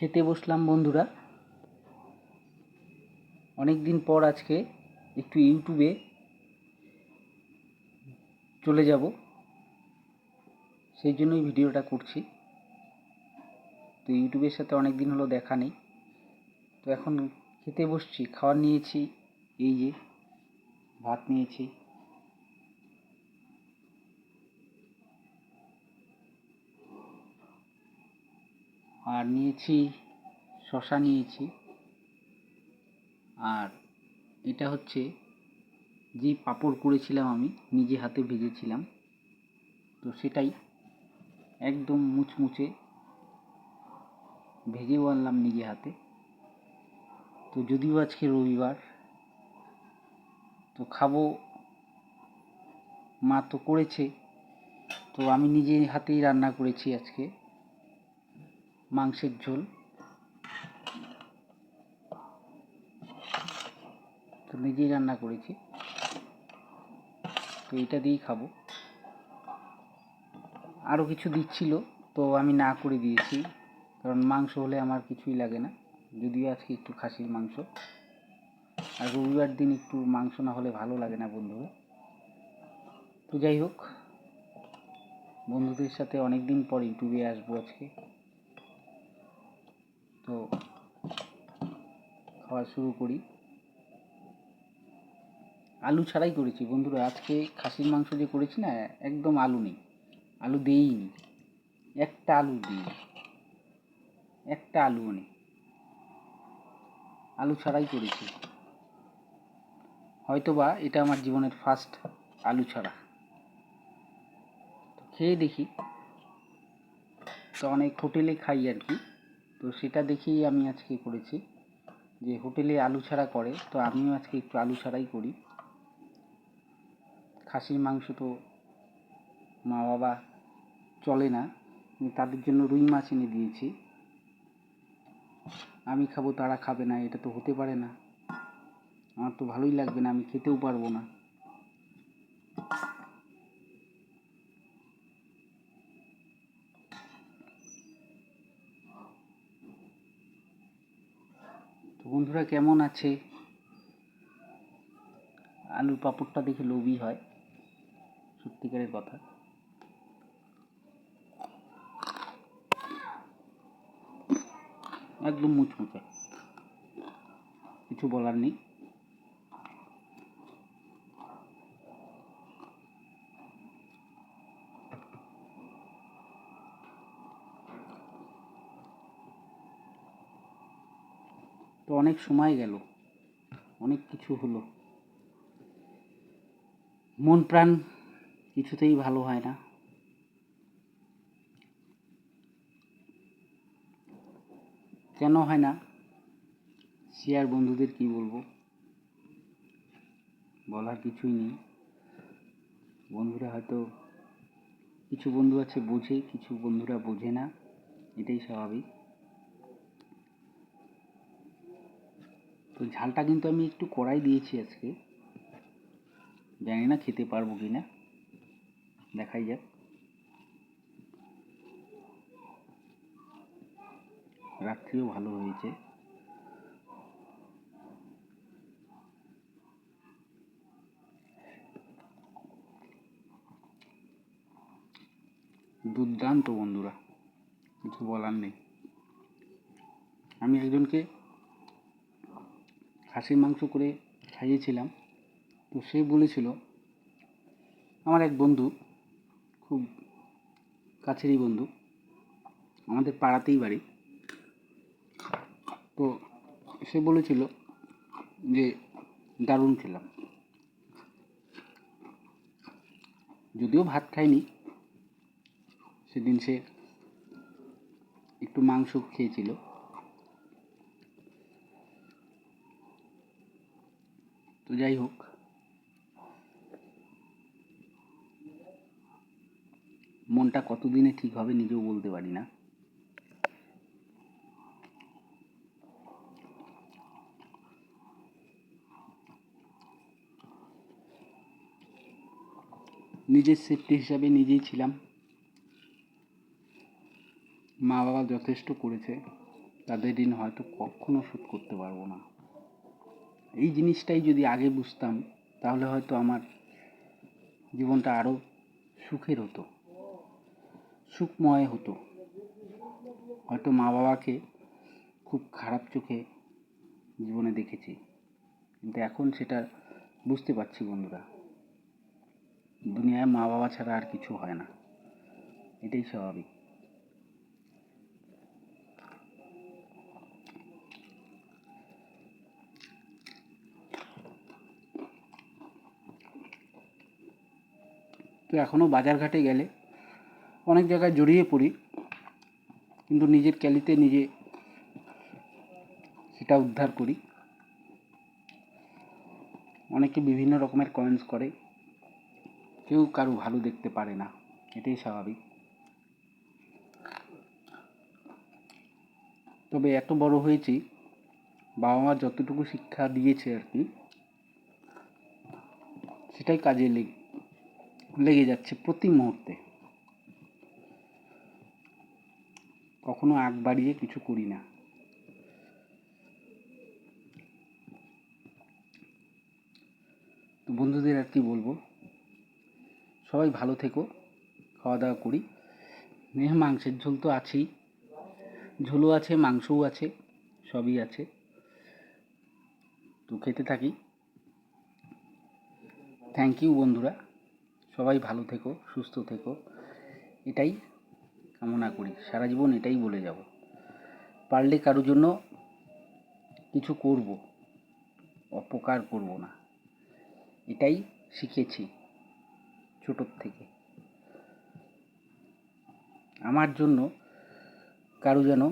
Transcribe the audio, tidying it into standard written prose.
খেতে বসলাম বন্ধুরা। অনেক দিন পর আজকে একটু ইউটিউবে চলে যাব, সেই জন্যই ভিডিওটা করছি। তো ইউটিউবের সাথে অনেক দিন হলো দেখা নেই, তো এখন খেতে বসছি। খাবার নিয়েছি, এই যে ভাত নিয়েছি, আর নিয়েছি শশা নিয়েছি, আর এটা হচ্ছে যে পাঁপড় করেছিলাম আমি নিজে হাতে ভেজেছিলাম, তো সেটাই একদম মুচমুচে ভেজেও আনলাম নিজে হাতে। তো যদিও আজকে রবিবার, তো খাবো, মা তো করেছে, তো আমি নিজে হাতেই রান্না করেছি আজকে মাংসের ঝোল। তো নিজেই রান্না করেছি, তো এটা দিয়েই খাবো। আরও কিছু দিচ্ছিল, তো আমি না করে দিয়েছি, কারণ মাংস হলে আমার কিছুই লাগে না। যদিও আজকে একটু খাসির মাংস, আর রবিবার দিন একটু মাংস না হলে ভালো লাগে না বন্ধুরা। তো যাই হোক, বন্ধুদের সাথে অনেক দিন পর ইউটিউবে আসবো আজকে, তো খাওয়া শুরু করি। আলু ছাড়াই করেছি বন্ধুরা। আজকে খাসির মাংস যে করেছি না, একদম আলু নেই, আলু দিইনি, একটা আলু দিই, একটা আলুও নেই, আলু ছাড়াই করেছি। হয়তোবা এটা আমার জীবনের ফার্স্ট আলু ছাড়া। তো খেয়ে দেখি, তো অনেক হোটেলে খাই আর কি, তো সেটা দেখেই আমি আজকে করেছি যে হোটেলে আলু ছাড়া করে, তো আমিও আজকে একটু আলু ছাড়াই করি। খাসির মাংস তো মা বাবা চলে না, তাদের জন্য রুই মাছ এনে দিয়েছি। আমি খাবো, তারা খাবে না, এটা তো হতে পারে না। আমার তো ভালোই লাগবে না, আমি খেতেও পারবো না। তো বন্ধুরা কেমন আছে? আলুর পাঁপড়টা দেখে লোভই হয়, সত্যিকারের কথা। একদম মুচমুচে, কিছু বলার নেই। তো অনেক সময় গেল, অনেক কিছু হলো, মন প্রাণ কিছুতেই ভালো হয় না। কেন হয় না সে আর বন্ধুদের কি বলবো, বলার কিছুই নেই। বন্ধুরা হয়তো, কিছু বন্ধু আছে বোঝে, কিছু বন্ধুরা বোঝে না, এটাই স্বাভাবিক। তো ঝালটা কিন্তু আমি একটু কড়াই দিয়েছি আজকে, জানি না খেতে পারবো কি না, দেখাই যাক। রাত্রিও ভালো হয়েছে। দুর্দান্ত বন্ধুরা, কিছু বলার নেই। আমি একজনকে খাসির মাংস করে খাইয়েছিলাম, তো সে বলেছিল, আমার এক বন্ধু, খুব কাছেরই বন্ধু, আমাদের পাড়াতেই বাড়ি, তো সে বলেছিল যে দারুণ খেলাম। যদিও ভাত খায়নি সেদিন, সে একটু মাংস খেয়েছিল। তো যাই হোক, মনটা কতদিনে ঠিক হবে নিজেও বলতে পারি না। নিজের সেফটি হিসাবে নিজেই ছিলাম, মা বাবা যথেষ্ট করেছে, তাদের ঋণ হয়তো কখনো শোধ করতে পারবো না। এই জিনিসটাই যদি আগে বুঝতাম তাহলে হয়তো আমার জীবনটা আরও সুখের হতো, সুখময় হতো। হয়তো মা বাবাকে খুব খারাপ চোখে জীবনে দেখেছি, কিন্তু এখন সেটা বুঝতে পারছি বন্ধুরা, দুনিয়ায় মা বাবা ছাড়া আর কিছু হয় না, এটাই স্বাভাবিক। তো এখনও বাজারঘাটে গেলে অনেক জায়গায় জড়িয়ে পড়ি, কিন্তু নিজের ক্যালিতে নিজে সেটা উদ্ধার করি। অনেকে বিভিন্ন রকমের কমেন্টস করে, কেউ কারো ভালো দেখতে পারে না, এটাই স্বাভাবিক। তবে এত বড় হয়েছি, বাবা মা যতটুকু শিক্ষা দিয়েছে আর কি, সেটাই কাজে লেগে যাচ্ছে প্রতি মুহূর্তে। কখনো আগ বাড়িয়ে কিছু করি না। তো বন্ধুদের আর কি বলবো, সবাই ভালো থেকো, খাওয়া দাওয়া করি। মাংসের ঝোল তো আছেই, ঝোলও আছে, মাংসও আছে, সবই আছে। তো খেতে থাকি। থ্যাংক ইউ বন্ধুরা, সবাই ভালো থেকো, সুস্থ থেকো, এটাই কামনা করি। সারা জীবন এটাই বলে যাব, পারলে কারোর জন্য কিছু করব, অপকার করব না, এটাই শিখেছি ছোটোর থেকে। আমার জন্য কারো যেন